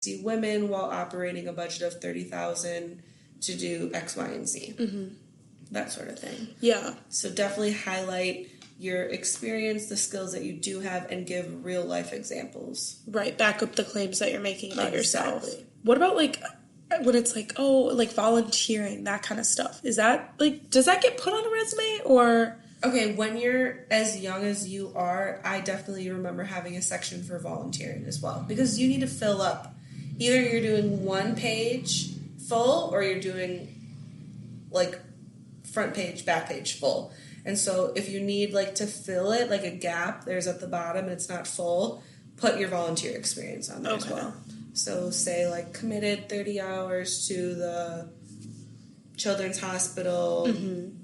see women while operating a budget of $30,000 to do X, Y, and Z. Mm-hmm. That sort of thing. Yeah. So definitely highlight your experience, the skills that you do have, and give real life examples. Right. Back up the claims that you're making about yourself. What about like when it's like, oh, like volunteering, that kind of stuff? Is that like, does that get put on a resume or? Okay, when you're as young as you are, I definitely remember having a section for volunteering as well, because you need to fill up. Either you're doing one page full or you're doing like front page, back page full. And so if you need like to fill it, like a gap, there's at the bottom and it's not full, put your volunteer experience on there as well. So say like committed 30 hours to the children's hospital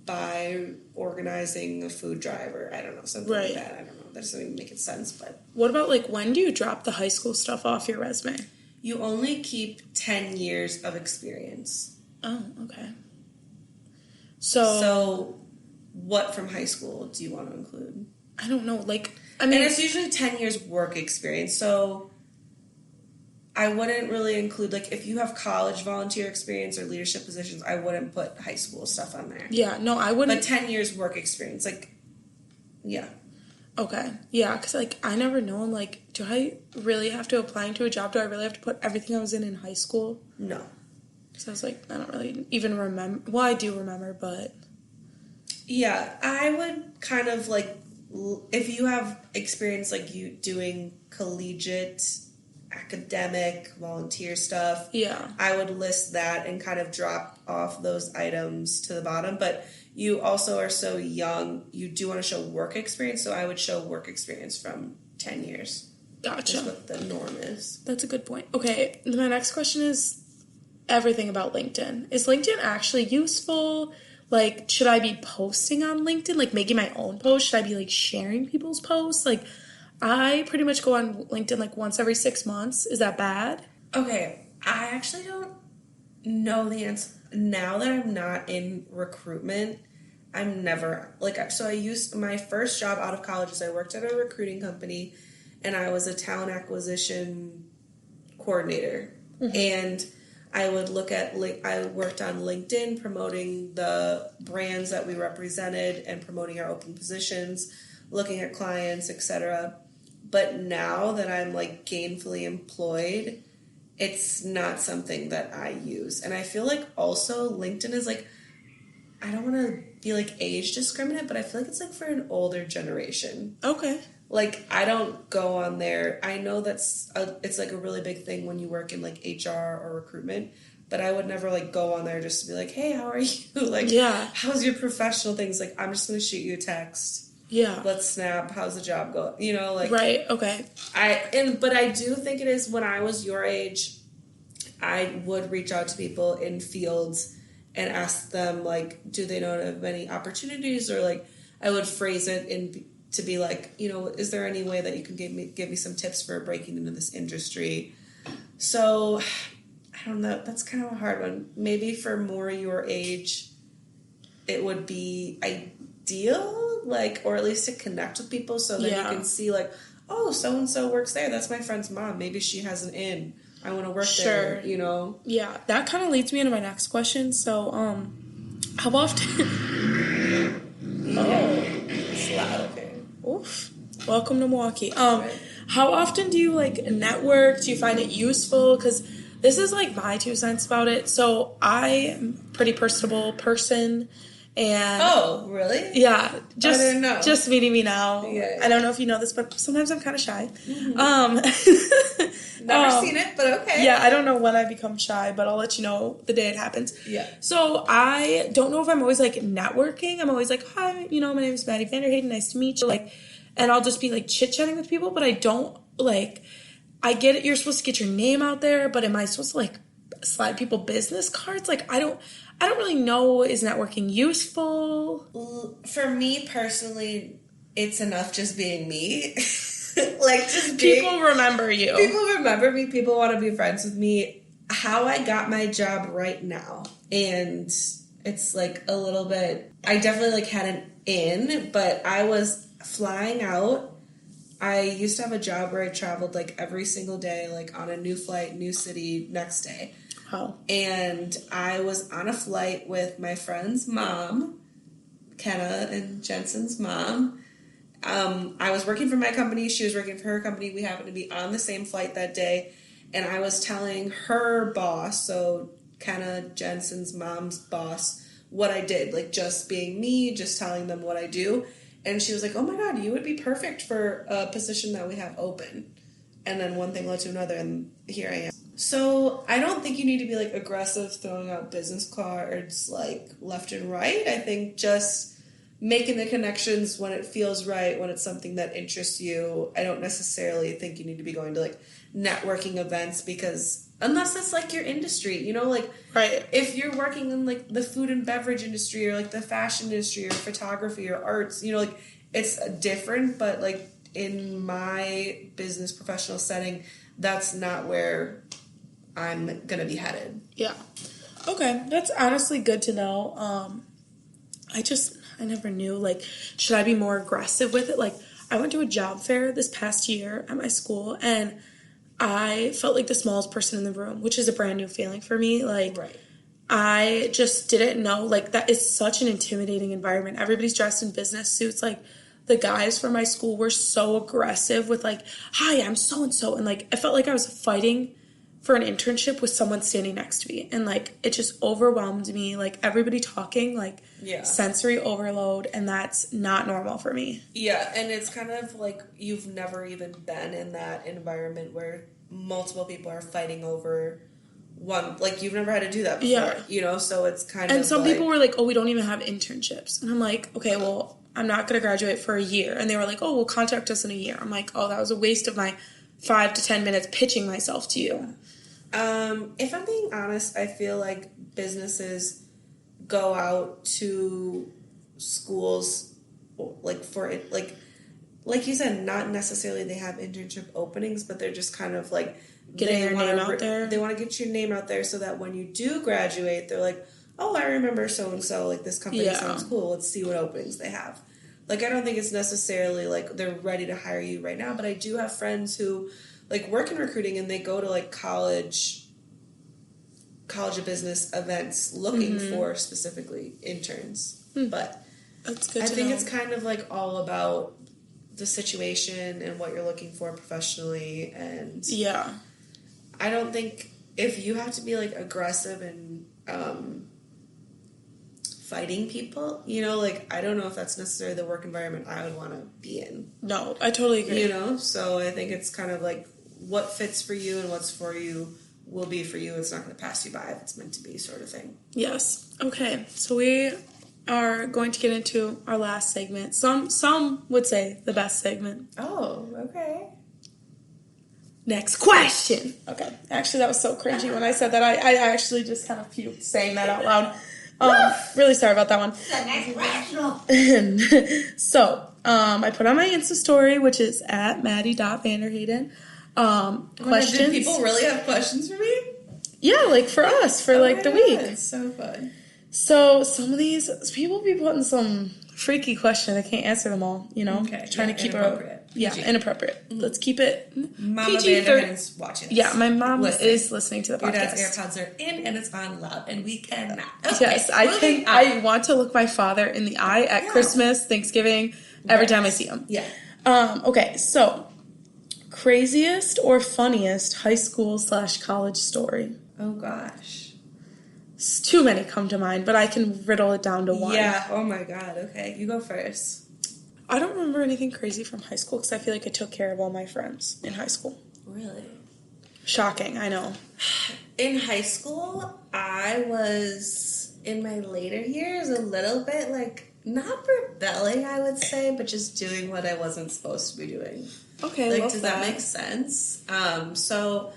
by organizing a food drive, or I don't know, something like that. I don't know. That doesn't even make sense. But what about like when do you drop the high school stuff off your resume? You only keep 10 years of experience. Oh, okay. So what from high school do you want to include? I don't know. Like, I mean, and it's usually 10 years work experience. So I wouldn't really include, like, if you have college volunteer experience or leadership positions, I wouldn't put high school stuff on there. Yeah, no, I wouldn't. But 10 years work experience, like, yeah. Okay. Yeah, because, like, I never know, like, do I really have to apply into a job? Do I really have to put everything I was in high school? No. So I was like, I don't really even remember. Well, I do remember, but. Yeah, I would kind of, like, if you have experience, like, you doing collegiate academic volunteer stuff, I would list that and kind of drop off those items to the bottom. But you also are so young, you do want to show work experience, so I would show work experience from 10 years. Gotcha. That's what the norm is. That's a good point. Okay, my next question is everything about LinkedIn. Is LinkedIn actually useful? Like, should I be posting on LinkedIn, like making my own post? Should I be like sharing people's posts? Like, I pretty much go on LinkedIn like once every 6 months. Is that bad? Okay, I actually don't know the answer. Now that I'm not in recruitment, I'm never, like, so I used, my first job out of college is I worked at a recruiting company, and I was a talent acquisition coordinator. Mm-hmm. And I would look at, I worked on LinkedIn promoting the brands that we represented and promoting our open positions, looking at clients, etc. But now that I'm, like, gainfully employed, it's not something that I use. And I feel like also LinkedIn is, like, I don't want to be, like, age discriminate, but I feel like it's, like, for an older generation. Okay. Like, I don't go on there. I know it's, like, a really big thing when you work in, like, HR or recruitment, but I would never, like, go on there just to be like, hey, how are you? Like, how's your professional things? Like, I'm just going to shoot you a text. Yeah. Let's snap. How's the job going? You know, like. Right. Okay. But I do think it is, when I was your age, I would reach out to people in fields and ask them, like, do they know of any opportunities? Or, like, I would phrase it to be like, you know, is there any way that you can give me some tips for breaking into this industry? So, I don't know. That's kind of a hard one. Maybe for more your age, it would be ideal, like, or at least to connect with people so that you can see, like, oh, so-and-so works there. That's my friend's mom. Maybe she has an in. I want to work there, you know? Yeah, that kind of leads me into my next question. So, how often... It's loud, okay. Oof. Welcome to Milwaukee. How often do you, like, network? Do you find it useful? Because this is, like, my 2 cents about it. So, I am a pretty personable person. And oh, really? Yeah. I didn't know. Just meeting me now. Yeah. I don't know if you know this, but sometimes I'm kind of shy. Mm-hmm. Never seen it, but okay. Yeah, I don't know when I become shy, but I'll let you know the day it happens. Yeah. So I don't know if I'm always, like, networking. I'm always like, hi, you know, my name is Maddie Vanderhayden. Nice to meet you. Like, and I'll just be, like, chit-chatting with people, but I don't, like, I get it. You're supposed to get your name out there, but am I supposed to, like, slide people business cards? Like, I don't really know. Is networking useful? For me personally, it's enough just being me. Like, just being... People remember you. People remember me. People want to be friends with me. How I got my job right now. And it's, like, a little bit... I definitely, like, had an in, but I was flying out I used to have a job where I traveled like every single day, like on a new flight, new city, next day. Oh. And I was on a flight with my friend's mom, Kenna and Jensen's mom. I was working for my company. She was working for her company. We happened to be on the same flight that day. And I was telling her boss, so Kenna, Jensen's mom's boss, what I did. Like, just being me, just telling them what I do. And she was like, oh my God, you would be perfect for a position that we have open. And then one thing led to another, and here I am. So I don't think you need to be, like, aggressive throwing out business cards, like, left and right. I think just making the connections when it feels right, when it's something that interests you. I don't necessarily think you need to be going to, like, networking events because unless that's, like, your industry, you know, like, right. If you're working in, like, the food and beverage industry or, like, the fashion industry or photography or arts, you know, like, it's different, but, like, in my business professional setting, that's not where I'm going to be headed. Yeah. Okay. That's honestly good to know. I never knew, like, should I be more aggressive with it? Like, I went to a job fair this past year at my school, and I felt like the smallest person in the room, which is a brand new feeling for me. Like, right. I just didn't know, like, that is such an intimidating environment. Everybody's dressed in business suits. Like, the guys from my school were so aggressive with, like, hi, I'm so-and-so. And, like, I felt like I was fighting for an internship with someone standing next to me. And, like, it just overwhelmed me. Like, everybody talking, like, sensory overload. And that's not normal for me. Yeah, and it's kind of like you've never even been in that environment where multiple people are fighting over one. Like, you've never had to do that before, you know? So it's kind of And some people were like, oh, we don't even have internships. And I'm like, okay, well, I'm not going to graduate for a year. And they were like, oh, well, contact us in a year. I'm like, oh, that was a waste of my 5 to 10 minutes pitching myself to you. If I'm being honest, I feel like businesses go out to schools, like, for it, like you said, not necessarily they have internship openings, but they're just kind of like getting your name out there. They want to get your name out there so that when you do graduate, they're like, oh, I remember so-and-so, like, this company sounds cool. Let's see what openings they have. Like, I don't think it's necessarily, like, they're ready to hire you right now, but I do have friends who, like, work in recruiting and they go to, like, college of business events looking for specifically interns. But that's good I think know. it's kind of, like, all about the situation and what you're looking for professionally. And I don't think if you have to be, like, aggressive and fighting people, you know, like, I don't know if that's necessarily the work environment I would want to be in. No, I totally agree. You know, so I think it's kind of like what fits for you and what's for you will be for you. It's not going to pass you by if it's meant to be, sort of thing. Yes. Okay, so we are going to get into our last segment. Some would say the best segment. Oh, okay. Next question. Okay. Actually, that was so cringy when I said that. I actually just kind of puked saying that out loud. Really sorry about that one. The next question. So, I put on my Insta story, which is at Maddie.Vanderhayden. Questions. Did people really have questions for me? Yeah, like for us, for like the week. It's so fun. So, some of these people be putting some freaky questions. I can't answer them all, you know? Okay. Trying to keep it. Yeah, inappropriate. Mm-hmm. Let's keep it Mama PG. Vanderhayden's watching us. Yeah, my mom is listening to the podcast. Your dad's AirPods are in and it's on loud, and we cannot. Okay, yes, I want to look my father in the eye at Christmas, Thanksgiving, every time I see him. Yeah. Okay, so craziest or funniest high school / college story? Oh gosh. Too many come to mind, but I can riddle it down to one. Yeah. Oh my God. Okay, you go first. I don't remember anything crazy from high school because I feel like I took care of all my friends in high school. Really? Shocking, I know. In high school, I was, in my later years, a little bit, like, not rebelling, I would say, but just doing what I wasn't supposed to be doing. Okay, like, does that make sense? So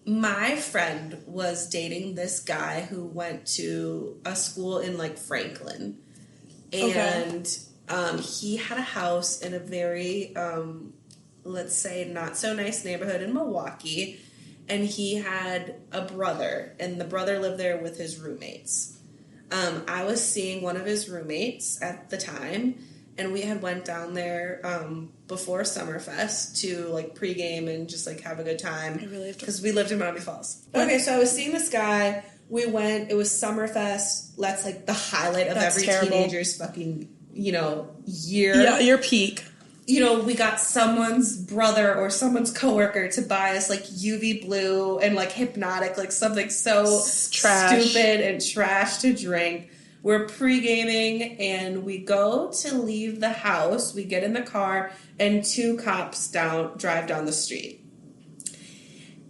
my friend was dating this guy who went to a school in, like, Franklin. And he had a house in a very, let's say, not so nice neighborhood in Milwaukee. And he had a brother, and the brother lived there with his roommates. I was seeing one of his roommates at the time, and we had went down there before Summerfest to like pregame and just like have a good time. I really have to, because we lived in Miami Falls. Okay, so I was seeing this guy. We went. It was Summerfest. That's like the highlight of every teenager's fucking year. Yeah, your peak. We got someone's brother or someone's coworker to buy us like UV blue and like Hypnotic, like something so stupid and trash to drink. We're pre-gaming and we go to leave the house. We get in the car and 2 cops drive down the street.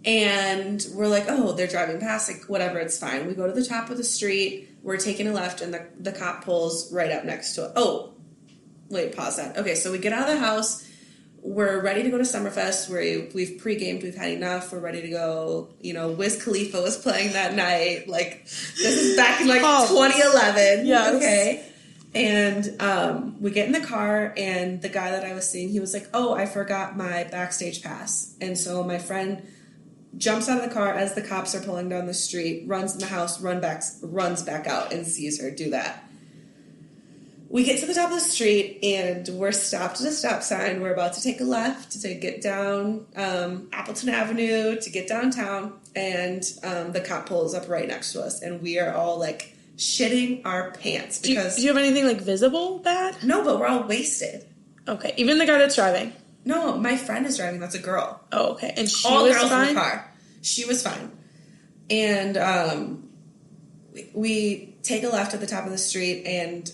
And we're like, oh, they're driving past, like, whatever, it's fine. We go to the top of the street, we're taking a left, and the cop pulls right up next to it. Oh, wait, pause that. Okay, so we get out of the house, we're ready to go to Summerfest, we've pre-gamed, we've had enough, we're ready to go. Wiz Khalifa was playing that night, like, this is back in, like, 2011. Yes. Okay. And we get in the car, and the guy that I was seeing, he was like, oh, I forgot my backstage pass. And so my friend jumps out of the car as the cops are pulling down the street, runs in the house, runs back out, and sees her do that. We get to the top of the street, and we're stopped at a stop sign. We're about to take a left to get down Appleton Avenue to get downtown, and the cop pulls up right next to us, and we are all, like, shitting our pants. Because do you have anything, like, visible bad? No, but we're all wasted. Okay, even the guy that's driving? No, my friend is driving. That's a girl. Oh, okay. And she all was girls fine? in the car. She was fine. And we take a left at the top of the street, and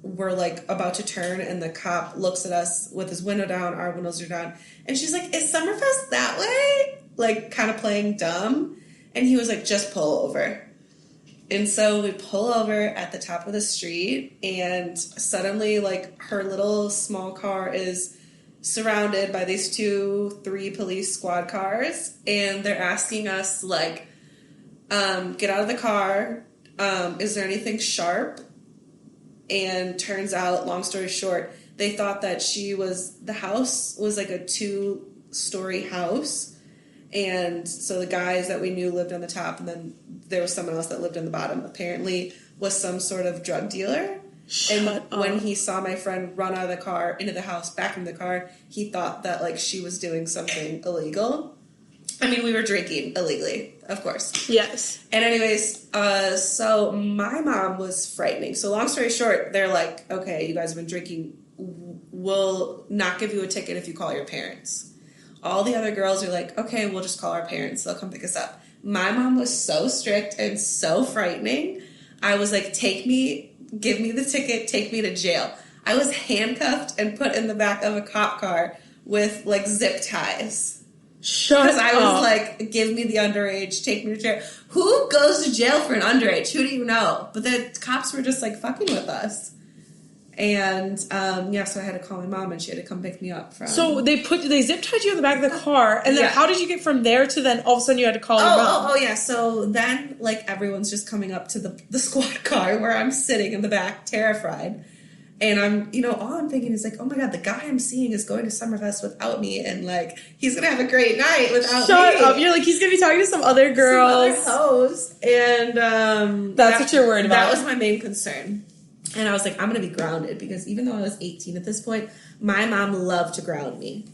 we're, like, about to turn, and the cop looks at us with his window down, our windows are down, and she's like, is Summerfest that way? Like, kind of playing dumb. And he was like, just pull over. And so we pull over at the top of the street, and suddenly, like, her little small car is surrounded by these 2-3 police squad cars, and they're asking us, like, get out of the car, is there anything sharp? And turns out, long story short, they thought that the house was like a 2-story house, and so the guys that we knew lived on the top, and then there was someone else that lived on the bottom, apparently was some sort of drug dealer. When he saw my friend run out of the car, into the house, back into the car, he thought that, like, she was doing something illegal. I mean, we were drinking illegally, of course. Yes. And anyways, so my mom was frightening. So long story short, they're like, okay, you guys have been drinking. We'll not give you a ticket if you call your parents. All the other girls are like, okay, we'll just call our parents. They'll come pick us up. My mom was so strict and so frightening. I was like, give me the ticket, take me to jail. I was handcuffed and put in the back of a cop car with, like, zip ties. Because I was like, give me the underage, take me to jail. Who goes to jail for an underage? Who do you know? But the cops were just, like, fucking with us. And, so I had to call my mom, and she had to come pick me up from... So they zip tied you in the back of the car, and then how did you get from there to then all of a sudden you had to call your mom? Oh, yeah. So then, like, everyone's just coming up to the squad car where I'm sitting in the back, terrified. And I'm, all I'm thinking is, like, oh, my God, the guy I'm seeing is going to Summerfest without me, and, like, he's going to have a great night without me. Shut up. You're like, he's going to be talking to some other girls. Some other hoes. And that's what you're worried about. That was my main concern. And I was like, I'm going to be grounded, because even though I was 18 at this point, my mom loved to ground me.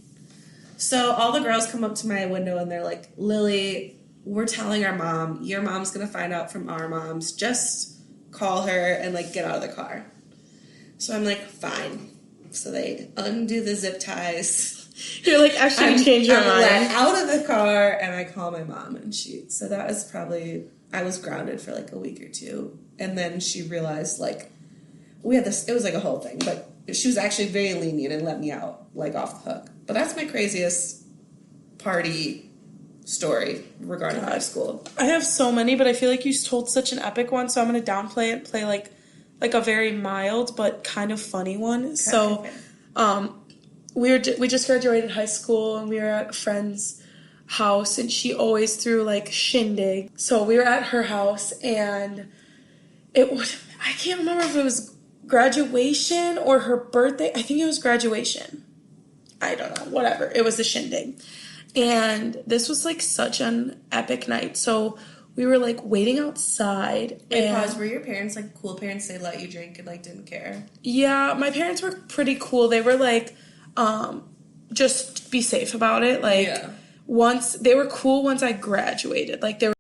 So all the girls come up to my window, and they're like, Lily, we're telling our mom. Your mom's going to find out from our moms. Just call her and, like, get out of the car. So I'm like, fine. So they undo the zip ties. You're like, actually, change your mind. I let out of the car, and I call my mom, and so that was probably, I was grounded for, like, a week or two. And then she realized, like, we had this, it was like a whole thing, but she was actually very lenient and let me out, like, off the hook. But that's my craziest party story regarding high school. I have so many, but I feel like you told such an epic one, so I'm going to downplay it and play, like a very mild but kind of funny one. Okay. So, we just graduated high school, and we were at a friend's house, and she always threw, like, shindig. So we were at her house, and I can't remember if it was graduation or her birthday. I think it was graduation. I don't know. Whatever. It was the shindig. And this was, like, such an epic night. So we were, like, waiting outside. Wait, pause. Were your parents, like, cool parents? They let you drink and, like, didn't care? Yeah, my parents were pretty cool. They were, like, just be safe about it. Like, they were cool once I graduated. Like, they were